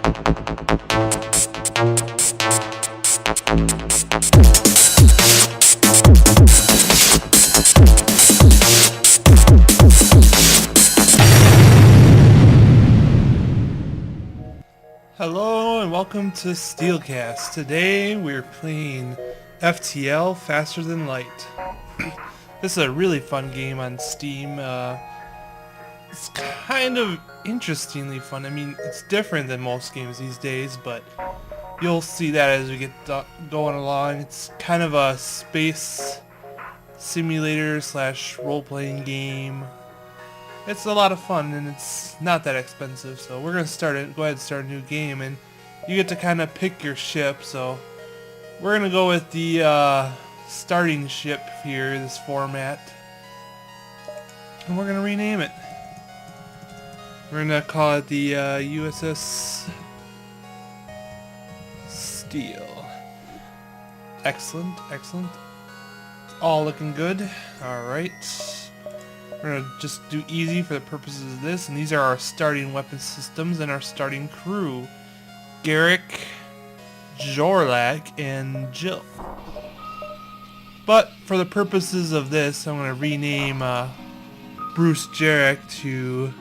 Hello and welcome to SteeleCast. Today we're playing FTL, Faster Than Light. This is a really fun game on Steam. It's kind of interestingly fun. I mean, it's different than most games these days, but you'll see that as we get going along. It's kind of a space simulator slash role-playing game. It's a lot of fun and it's not that expensive, so we're gonna go ahead and start a new game, and you get to kind of pick your ship. So we're gonna go with the starting ship here, this format, and we're gonna rename it. We're gonna call it the USS Steele. Excellent, excellent. All looking good. Alright. We're gonna just do easy for the purposes of this, and these are our starting weapon systems and our starting crew. Garrick, Jorlak, and Jill. But for the purposes of this, I'm gonna rename Bruce Jarek to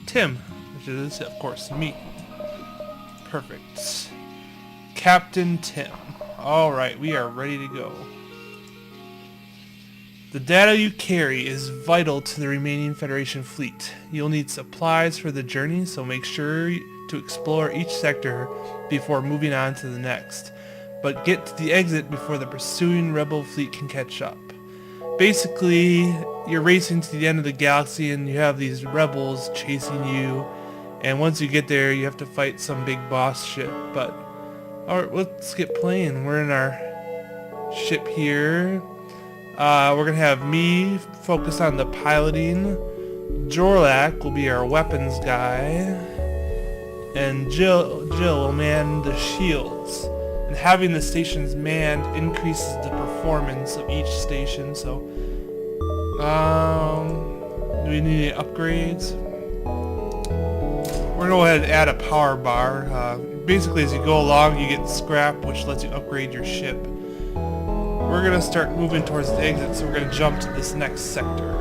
Tim, which is of course me. Perfect. Captain Tim. Alright, we are ready to go. The data you carry is vital to the remaining Federation fleet. You'll need supplies for the journey, so make sure to explore each sector before moving on to the next. But get to the exit before the pursuing Rebel fleet can catch up. Basically, you're racing to the end of the galaxy and you have these rebels chasing you, and once you get there you have to fight some big boss ship. But alright, let's get playing. We're in our ship here. We're going to have me focus on the piloting, Jorlak will be our weapons guy, and Jill will man the shields. And having the stations manned increases the performance of each station, so do we need any upgrades? We're going to go ahead and add a power bar. Basically as you go along you get scrap, which lets you upgrade your ship. We're going to start moving towards the exit, so we're going to jump to this next sector.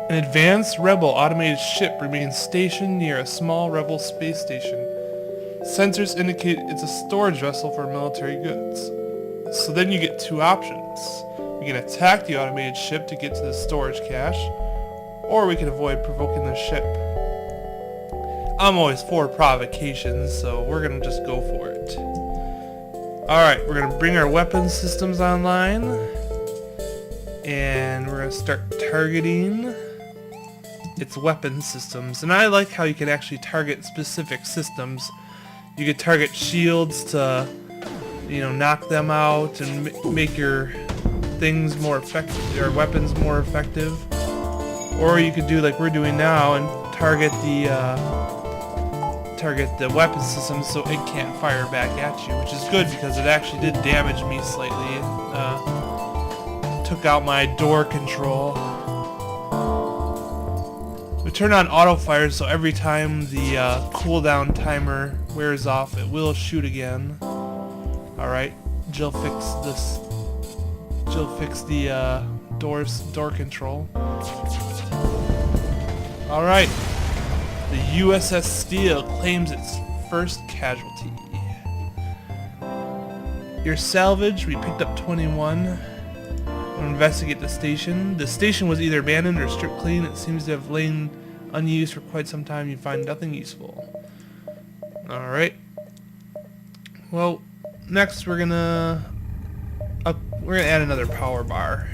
An advanced Rebel automated ship remains stationed near a small Rebel space station. Sensors indicate it's a storage vessel for military goods. So then you get two options. We can attack the automated ship to get to the storage cache, or we can avoid provoking the ship. I'm always for provocations, so we're going to just go for it. Alright, we're going to bring our weapon systems online, and we're going to start targeting its weapon systems. And I like how you can actually target specific systems. You could target shields to, knock them out and make your things more effective, or weapons more effective. Or you could do like we're doing now and target the weapon system so it can't fire back at you, which is good because it actually did damage me slightly. Took out my door control. We turn on auto fire, so every time the cooldown timer wears off it will shoot again. Alright, Jill fixed this. Jill fixed the door control. Alright. The USS Steele claims its first casualty. Your salvage, we picked up 21. We'll investigate the station. The station was either abandoned or stripped clean. It seems to have lain unused for quite some time. You find nothing useful. Alright. Well, next we're gonna add another power bar.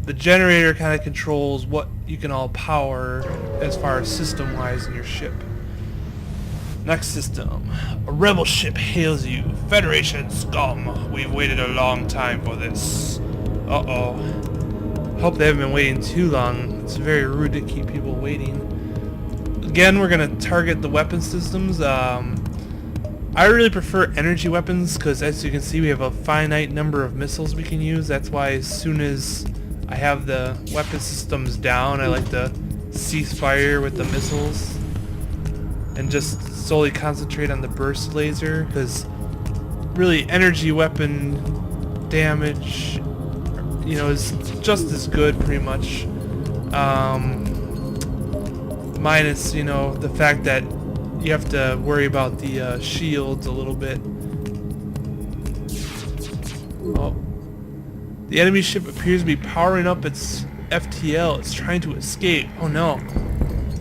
The generator kind of controls what you can all power as far as system-wise in your ship. Next system. A rebel ship hails you. Federation scum. We've waited a long time for this. Uh-oh. Hope they haven't been waiting too long. It's very rude to keep people waiting. Again, we're going to target the weapon systems. I really prefer energy weapons because, as you can see, we have a finite number of missiles we can use. That's why as soon as I have the weapon systems down, I like to cease fire with the missiles. and just solely concentrate on the burst laser, because really energy weapon damage, you know, is just as good pretty much. Minus, you know, the fact that you have to worry about the shields a little bit. Oh. The enemy ship appears to be powering up its FTL. It's trying to escape. Oh no.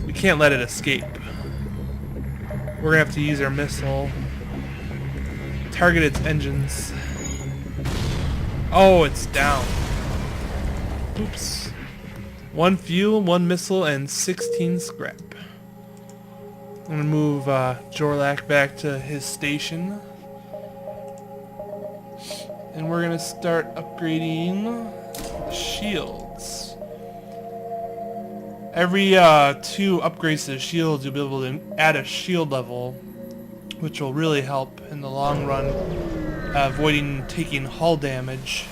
We can't let it escape. We're gonna have to use our missile. Target its engines. Oh, it's down. Oops. 1 fuel, 1 missile, and 16 scrap. I'm gonna move Jorlak back to his station. And we're gonna start upgrading the shields. Every 2 upgrades to the shields, you'll be able to add a shield level, which will really help in the long run, avoiding taking hull damage.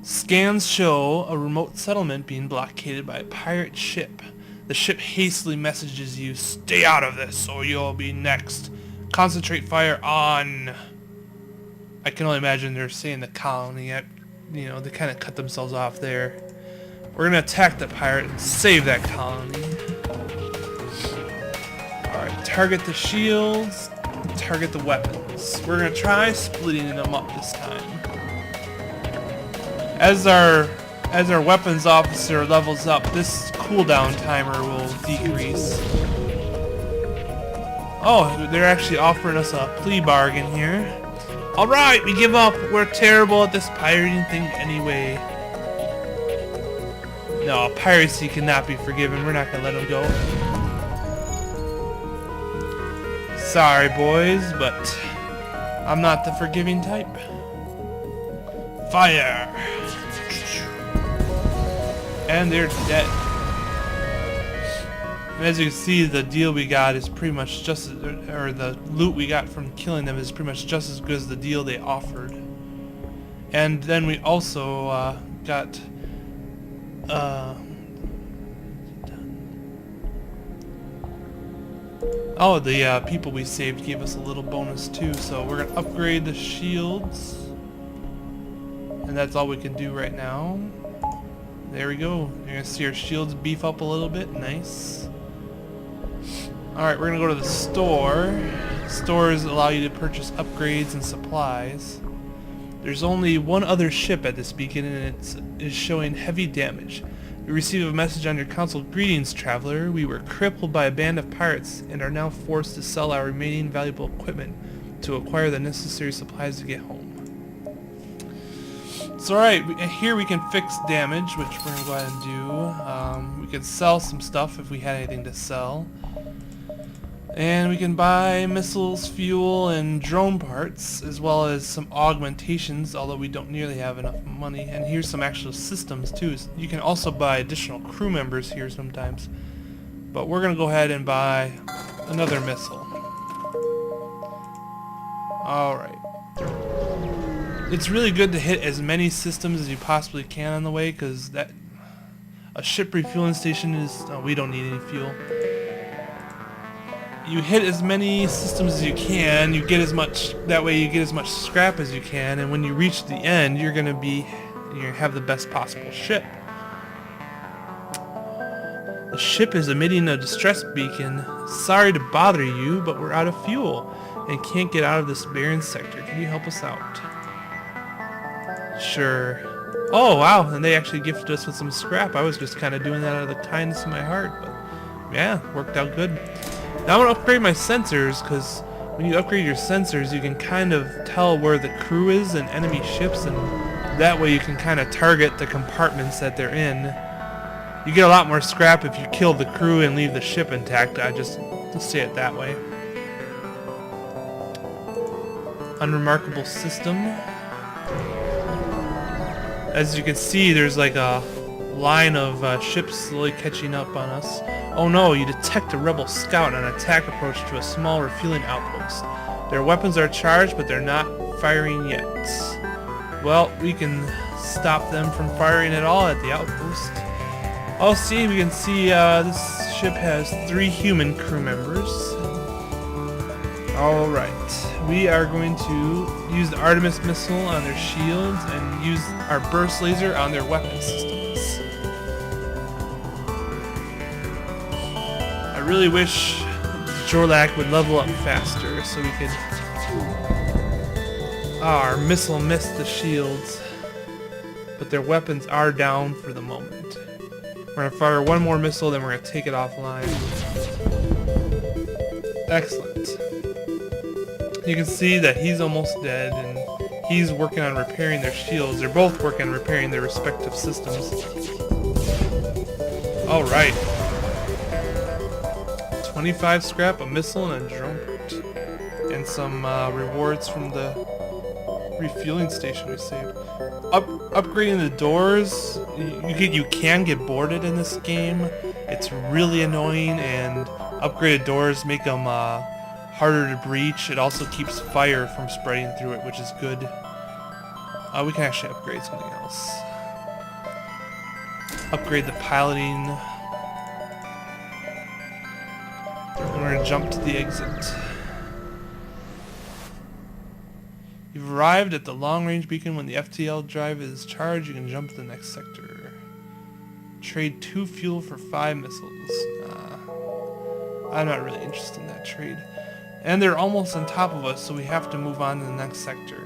Scans show a remote settlement being blockaded by a pirate ship. The ship hastily messages you, "Stay out of this or you'll be next. Concentrate fire on..." I can only imagine they're saying the colony. You know, they kind of cut themselves off there. We're going to attack the pirate and save that colony. Alright, target the shields, target the weapons. We're going to try splitting them up this time. As our weapons officer levels up, this cooldown timer will decrease. Oh, they're actually offering us a plea bargain here. Alright, we give up. We're terrible at this pirating thing anyway. No, piracy cannot be forgiven. We're not gonna let them go. Sorry, boys, but I'm not the forgiving type. Fire! And they're dead. And as you can see, the deal we got is pretty much just, or the loot we got from killing them is pretty much just as good as the deal they offered. And then we also got oh, the people we saved gave us a little bonus too, so we're gonna upgrade the shields. And that's all we can do right now. There we go. You're gonna see our shields beef up a little bit. Nice. Alright, we're gonna go to the store. Stores allow you to purchase upgrades and supplies. There's only one other ship at this beacon, and it is showing heavy damage. You receive a message on your console. Greetings, traveler. We were crippled by a band of pirates and are now forced to sell our remaining valuable equipment to acquire the necessary supplies to get home. It's alright, here we can fix damage, which we're going to go ahead and do. We can sell some stuff if we had anything to sell. And we can buy missiles, fuel, and drone parts, as well as some augmentations, although we don't nearly have enough money. And here's some actual systems too. You can also buy additional crew members here sometimes. But we're going to go ahead and buy another missile. Alright. It's really good to hit as many systems as you possibly can on the way, because that a ship refueling station is... Oh, we don't need any fuel. You hit as many systems as you can, you get as much, that way you get as much scrap as you can, and when you reach the end, you're gonna have the best possible ship. The ship is emitting a distress beacon. Sorry to bother you, but we're out of fuel and can't get out of this barren sector. Can you help us out? Sure. Oh wow, and they actually gifted us with some scrap. I was just kind of doing that out of the kindness of my heart, but yeah, worked out good. Now I'm going to upgrade my sensors, because when you upgrade your sensors, you can kind of tell where the crew is and enemy ships, and that way you can kind of target the compartments that they're in. You get a lot more scrap if you kill the crew and leave the ship intact. I just say it that way. Unremarkable system. As you can see, there's like a line of ships slowly catching up on us. Oh no, you detect a rebel scout on attack approach to a small refueling outpost. Their weapons are charged, but they're not firing yet. Well, we can stop them from firing at all at the outpost. Oh, see, we can see this ship has 3 human crew members. Alright, we are going to use the Artemis missile on their shields and use our burst laser on their weapon systems. I really wish Jorlak would level up faster so we could... our missile missed the shields, but their weapons are down for the moment. We're going to fire one more missile, then we're going to take it offline. Excellent. You can see that he's almost dead, and he's working on repairing their shields. They're both working on repairing their respective systems. Alright. 25 scrap, a missile, and a drone part. And some rewards from the refueling station we saved. Upgrading the doors, you can get boarded in this game. It's really annoying, and upgraded doors make them harder to breach. It also keeps fire from spreading through it, which is good. We can actually upgrade something else. Upgrade the piloting. And we're going to jump to the exit. You've arrived at the long-range beacon. When the FTL drive is charged, you can jump to the next sector. Trade 2 fuel for 5 missiles. I'm not really interested in that trade. And they're almost on top of us, so we have to move on to the next sector.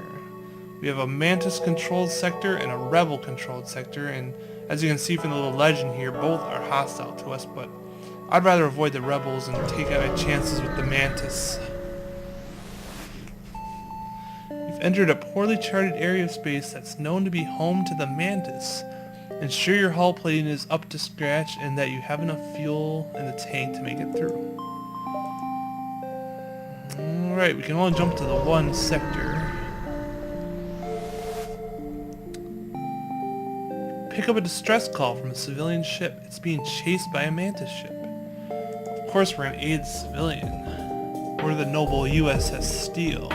We have a Mantis-controlled sector and a Rebel-controlled sector, and as you can see from the little legend here, both are hostile to us, but I'd rather avoid the Rebels and take my chances with the Mantis. You've entered a poorly charted area of space that's known to be home to the Mantis. Ensure your hull plating is up to scratch and that you have enough fuel in the tank to make it through. Alright, we can only jump to the one sector. Pick up a distress call from a civilian ship. It's being chased by a Mantis ship. Of course we're going to aid the civilian. We're the noble USS Steele.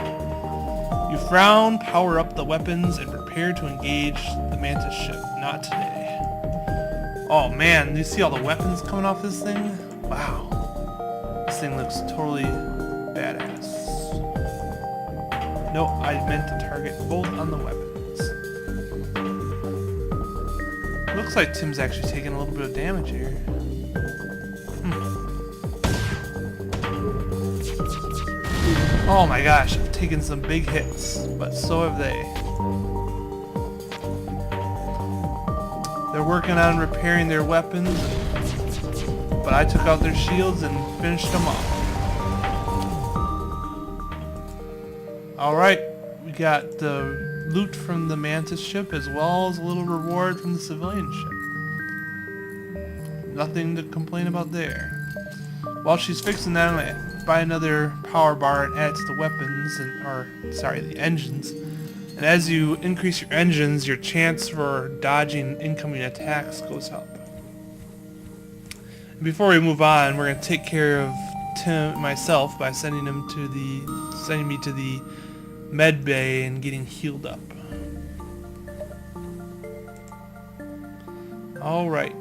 You frown, power up the weapons, and prepare to engage the Mantis ship. Not today. Oh man, do you see all the weapons coming off this thing? Wow. This thing looks totally badass. No, I meant to target both on the weapons. Looks like Tim's actually taking a little bit of damage here. Oh my gosh, I've taken some big hits, but so have they. They're working on repairing their weapons, but I took out their shields and finished them off. Alright, we got the loot from the Mantis ship as well as a little reward from the civilian ship. Nothing to complain about there. While she's fixing that, I'm going to buy another power bar and add to the weapons, the engines. And as you increase your engines, your chance for dodging incoming attacks goes up. And before we move on, we're going to take care of myself by sending me to the med bay and getting healed up. Alright.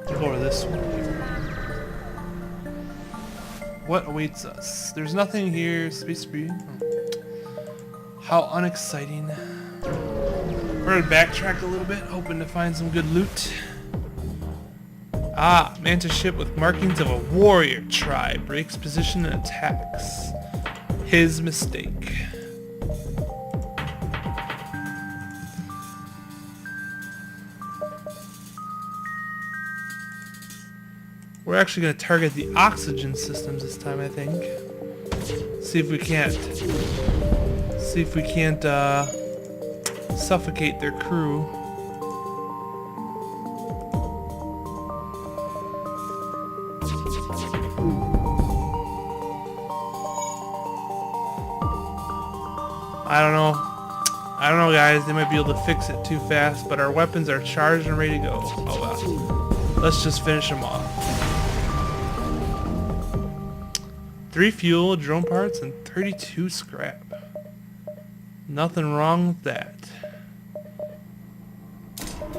We'll go to this one here. What awaits us? There's nothing here. Space speed. How unexciting. We're going to backtrack a little bit, hoping to find some good loot. Ah, Mantis ship with markings of a warrior tribe breaks position and attacks. His mistake. We're actually going to target the oxygen systems this time, I think. See if we can't suffocate their crew. I don't know guys, they might be able to fix it too fast, but our weapons are charged and ready to go. Oh well. Let's just finish them off. 3 fuel, drone parts, and 32 scrap. Nothing wrong with that.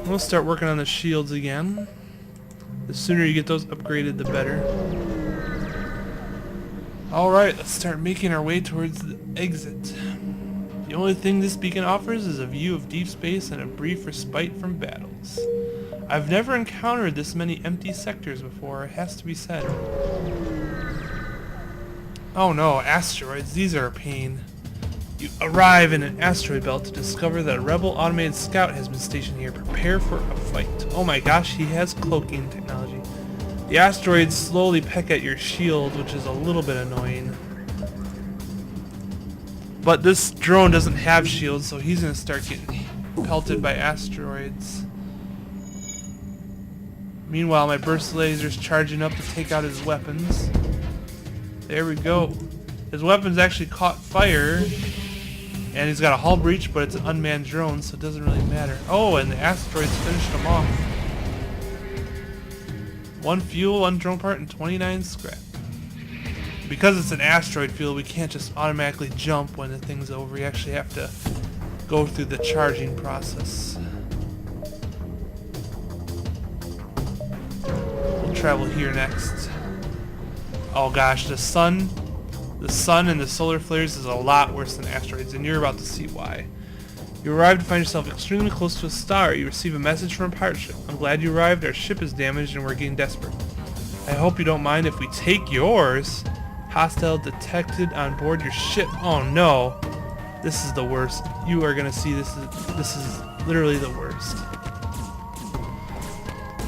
We'll start working on the shields again. The sooner you get those upgraded, the better. Alright, let's start making our way towards the exit. The only thing this beacon offers is a view of deep space and a brief respite from battles. I've never encountered this many empty sectors before, it has to be said. Oh no, asteroids, these are a pain. You arrive in an asteroid belt to discover that a rebel automated scout has been stationed here. Prepare for a fight. Oh my gosh, he has cloaking technology. The asteroids slowly peck at your shield, which is a little bit annoying. But this drone doesn't have shields, so he's going to start getting pelted by asteroids. Meanwhile, my burst laser's charging up to take out his weapons. There we go. His weapons actually caught fire. And he's got a hull breach, but it's an unmanned drone, so it doesn't really matter. Oh, and the asteroids finished him off. 1 fuel, 1 drone part, and 29 scrap. Because it's an asteroid field, we can't just automatically jump when the thing's over. We actually have to go through the charging process. We'll travel here next. Oh gosh, the sun and the solar flares is a lot worse than asteroids, and you're about to see why. You arrive to find yourself extremely close to a star. You receive a message from a pirate ship. I'm glad you arrived. Our ship is damaged and we're getting desperate. I hope you don't mind if we take yours. Hostile detected on board your ship. Oh no. This is the worst. You are gonna see this is literally the worst.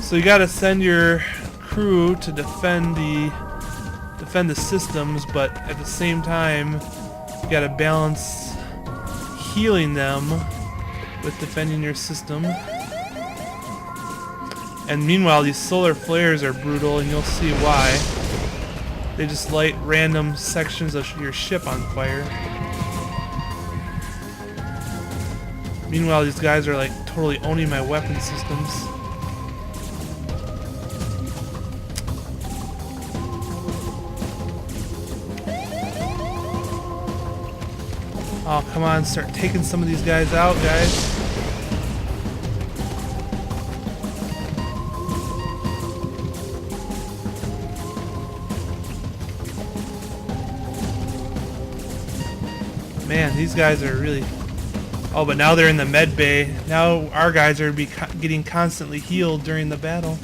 So you gotta send your crew to defend the systems, but at the same time you gotta balance healing them with defending your system. And meanwhile, these solar flares are brutal, and you'll see why. They just light random sections of your ship on fire. Meanwhile, these guys are like totally owning my weapon systems. Oh, come on, start taking some of these guys out, guys. Man, these guys are really... Oh, but now they're in the med bay. Now our guys are getting constantly healed during the battle.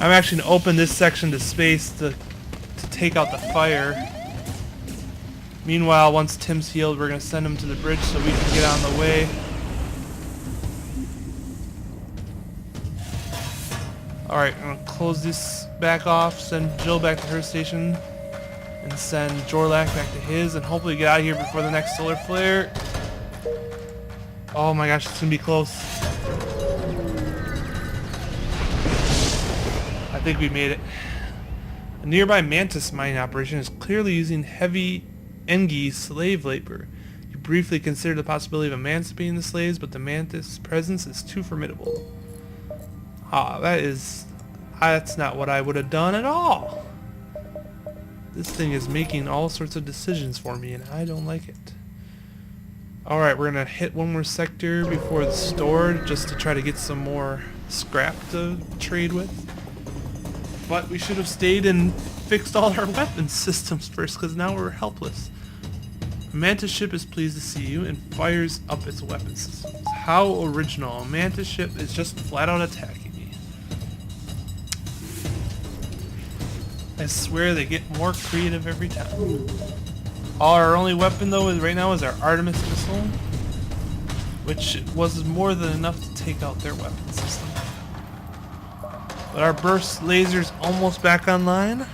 I'm actually going to open this section to space to take out the fire. Meanwhile, once Tim's healed, we're going to send him to the bridge so we can get on the way. Alright, I'm going to close this back off, send Jill back to her station, and send Jorlak back to his, and hopefully get out of here before the next solar flare. Oh my gosh, it's going to be close. I think we made it. A nearby Mantis mining operation is clearly using heavy Engi slave labor. You briefly consider the possibility of emancipating the slaves, but the Mantis presence is too formidable. Ah, that's not what I would have done at all. This thing is making all sorts of decisions for me, and I don't like it. Alright, we're gonna hit one more sector before the store, just to try to get some more scrap to trade with. But we should have stayed and fixed all our weapon systems first, because now we're helpless. A Mantis ship is pleased to see you and fires up its weapon systems. How original. A Mantis ship is just flat out attacking me. I swear they get more creative every time. Our only weapon though right now is our Artemis missile, which was more than enough to take out their weapon system. But our burst laser's almost back online.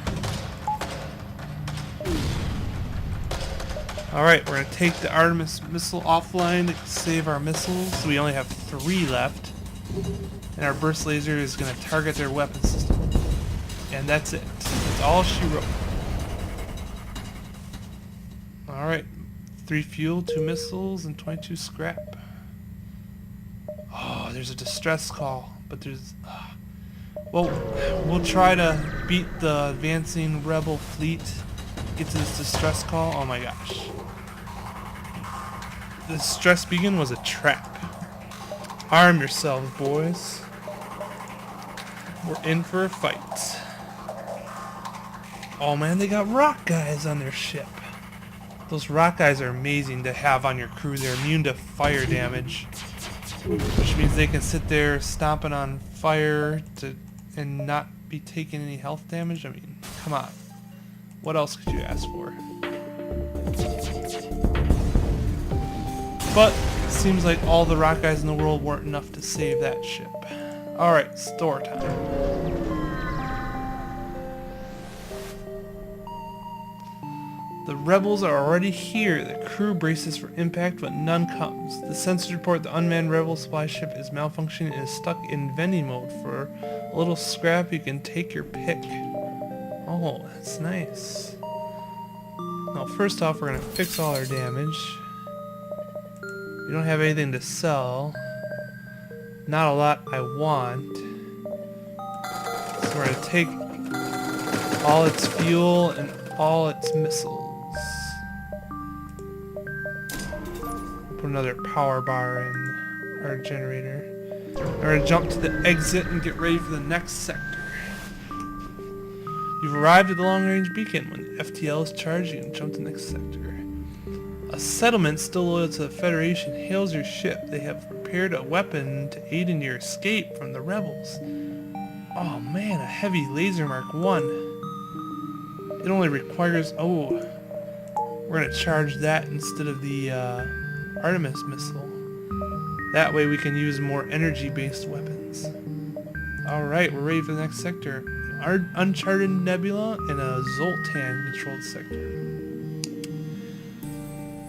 Alright, we're going to take the Artemis missile offline to save our missiles. We only have 3 left. And our burst laser is going to target their weapon system. And that's it. That's all she wrote. Alright, 3 fuel, 2 missiles, and 22 scrap. Oh, there's a distress call. But there's... Well, we'll try to beat the advancing rebel fleet. Get to this distress call. Oh my gosh. The distress beacon was a trap. Arm yourselves, boys. We're in for a fight. Oh man, they got rock guys on their ship. Those rock guys are amazing to have on your crew. They're immune to fire damage, which means they can sit there stomping on fire and not be taking any health damage. I mean, come on. What else could you ask for? But it seems like all the rock guys in the world weren't enough to save that ship. Alright, store time. The rebels are already here. The crew braces for impact, but none comes. The sensors report the unmanned rebel supply ship is malfunctioning and is stuck in vending mode. For a little scrap, you can take your pick. Oh, that's nice. Now, first off, we're going to fix all our damage. We don't have anything to sell. Not a lot I want. So we're going to take all its fuel and all its missiles. Put another power bar in our generator. We're going to jump to the exit and get ready for the next sector. You've arrived at the long-range beacon. When the FTL is charged, you can jump to the next sector. A settlement still loyal to the Federation hails your ship. They have prepared a weapon to aid in your escape from the rebels. Oh man, a heavy laser Mark 1. It only requires... Oh, we're going to charge that instead of the Artemis missile. That way we can use more energy-based weapons. Alright, we're ready for the next sector. Uncharted Nebula and a Zoltan-controlled sector.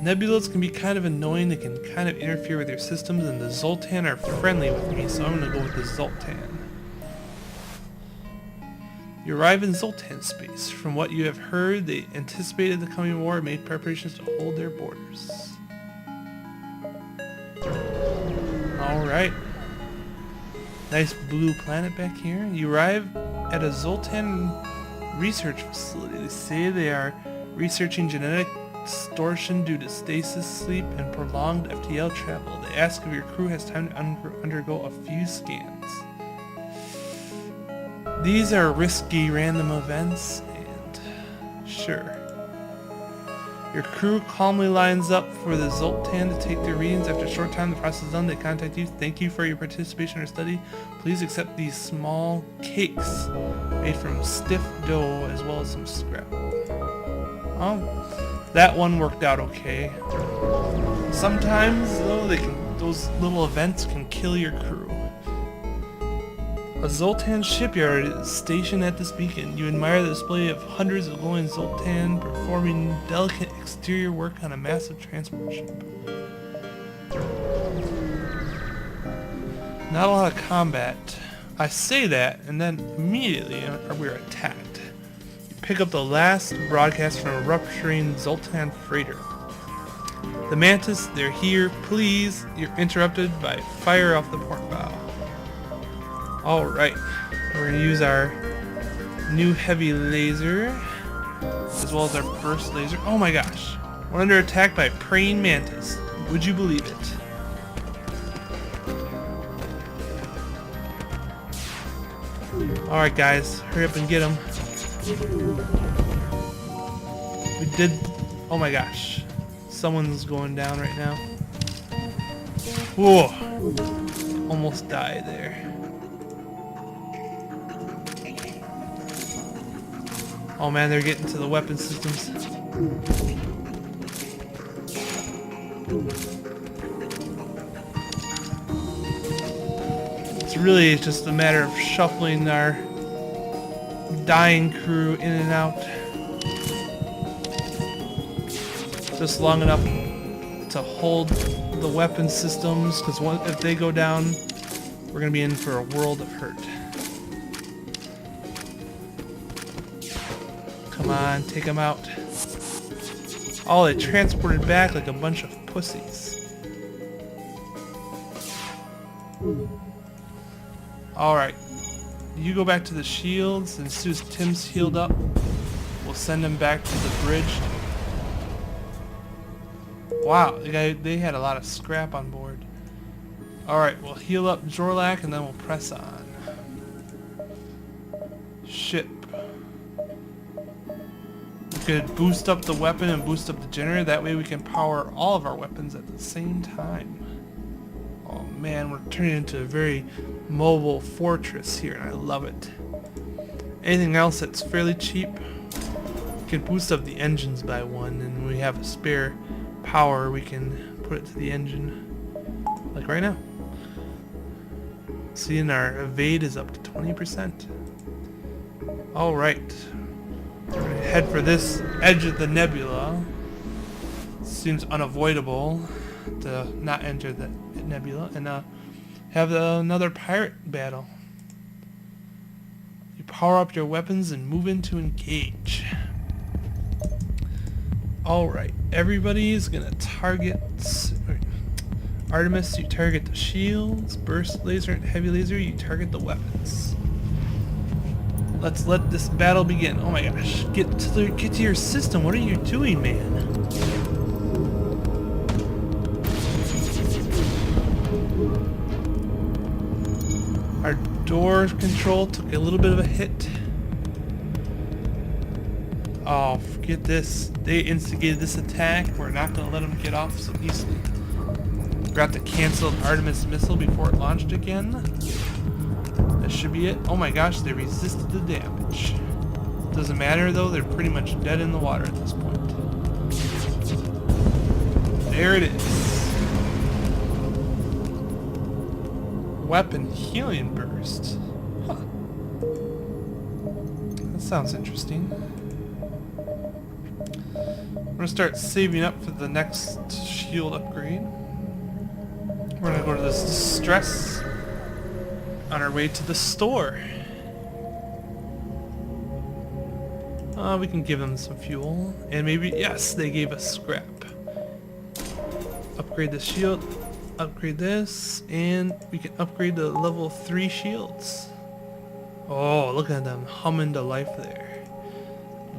Nebulas can be kind of annoying, they can kind of interfere with your systems, and the Zoltan are friendly with me, so I'm going to go with the Zoltan. You arrive in Zoltan space. From what you have heard, they anticipated the coming war and made preparations to hold their borders. Alright. Nice blue planet back here. You arrive at a Zoltan research facility. They say they are researching genetic distortion due to stasis sleep and prolonged FTL travel. They ask if your crew has time to undergo a few scans. These are risky random events, and sure. Your crew calmly lines up for the Zoltan to take their readings. After a short time the process is done, they contact you. Thank you for your participation in our study. Please accept these small cakes made from stiff dough as well as some scrap. Oh, that one worked out okay. Sometimes, though, those little events can kill your crew. A Zoltan shipyard is stationed at this beacon. You admire the display of hundreds of glowing Zoltan performing delicate exterior work on a massive transport ship. Not a lot of combat. I say that, and then immediately we're attacked. You pick up the last broadcast from a rupturing Zoltan freighter. The Mantis, they're here, please. You're interrupted by fire off the port bow. Alright, we're going to use our new heavy laser, as well as our burst laser. Oh my gosh, we're under attack by praying mantis. Would you believe it? Alright guys, hurry up and get them. We did... Oh my gosh, someone's going down right now. Whoa, almost died there. Oh man, they're getting to the weapon systems. It's really just a matter of shuffling our dying crew in and out. Just long enough to hold the weapon systems, because if they go down, we're going to be in for a world of hurt. Come on, take them out. Oh, they transported back like a bunch of pussies. Alright. You go back to the shields, and as soon as Tim's healed up, we'll send him back to the bridge. Wow, they had a lot of scrap on board. Alright, we'll heal up Jorlak, and then we'll press on. ship. We could boost up the weapon and boost up the generator. That way we can power all of our weapons at the same time. Oh man, we're turning into a very mobile fortress here, and I love it. Anything else that's fairly cheap? We can boost up the engines by 1, and when we have a spare power, we can put it to the engine. Like right now. See, and our evade is up to 20%. Alright. We're going to head for this edge of the nebula. Seems unavoidable to not enter the nebula and have another pirate battle. You power up your weapons and move in to engage. Alright, everybody is going to target... Artemis, you target the shields. Burst laser and heavy laser, you target the weapons. Let's let this battle begin. Oh my gosh, get to your system. What are you doing, man? Our door control took a little bit of a hit. Oh, forget this. They instigated this attack. We're not going to let them get off so easily. Forgot to cancel Artemis missile before it launched again. That should be it. Oh my gosh, they resisted the damage. Doesn't matter though, they're pretty much dead in the water at this point. There it is. Weapon healing burst. Huh. That sounds interesting. We're gonna start saving up for the next shield upgrade. We're gonna go to this distress on our way to the store. We can give them some fuel. And maybe, yes, they gave us scrap. Upgrade the shield, upgrade this, and we can upgrade the level 3 shields. Oh, look at them humming to life there.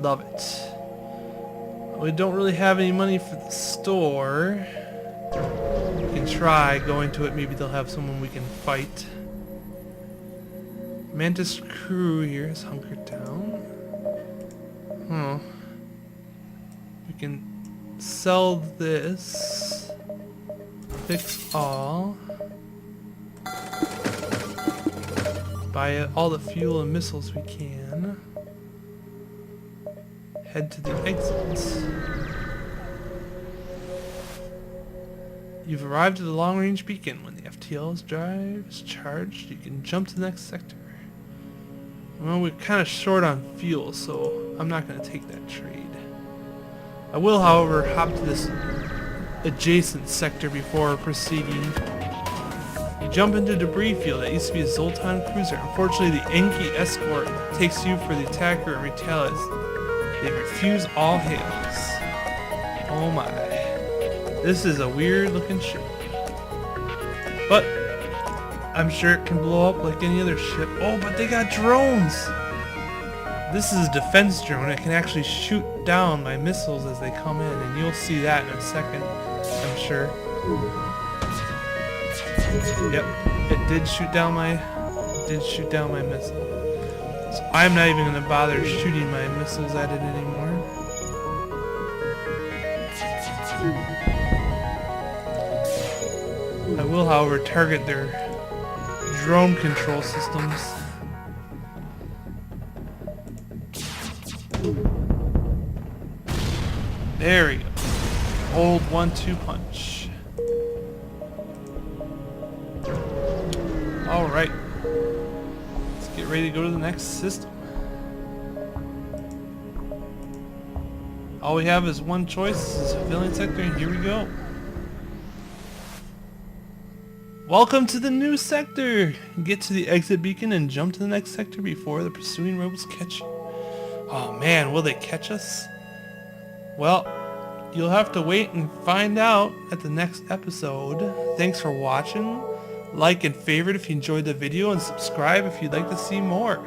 Love it. We don't really have any money for the store. We can try going to it. Maybe they'll have someone we can fight. Mantis crew here is hunkered down. We can sell this. Fix all. Buy all the fuel and missiles we can. Head to the exits. You've arrived at the long-range beacon. When the FTL's drive is charged, you can jump to the next sector. Well, we're kind of short on fuel, so I'm not going to take that trade. I will, however, hop to this adjacent sector before proceeding. You jump into a debris field that used to be a Zoltan cruiser. Unfortunately, the Enki escort takes you for the attacker and retaliates. They refuse all hails. Oh my. This is a weird looking ship. But I'm sure it can blow up like any other ship. Oh, but they got drones! This is a defense drone. It can actually shoot down my missiles as they come in, and you'll see that in a second, I'm sure. Yep, it did shoot down my missile. So I'm not even going to bother shooting my missiles at it anymore. I will, however, target their drone control systems. There we go. Old 1-2 punch. Alright. Let's get ready to go to the next system. All we have is one choice. This is civilian sector, and here we go. Welcome to the new sector! Get to the exit beacon and jump to the next sector before the pursuing robots catch you. Oh man, will they catch us? Well, you'll have to wait and find out at the next episode. Thanks for watching. Like and favorite if you enjoyed the video, and subscribe if you'd like to see more.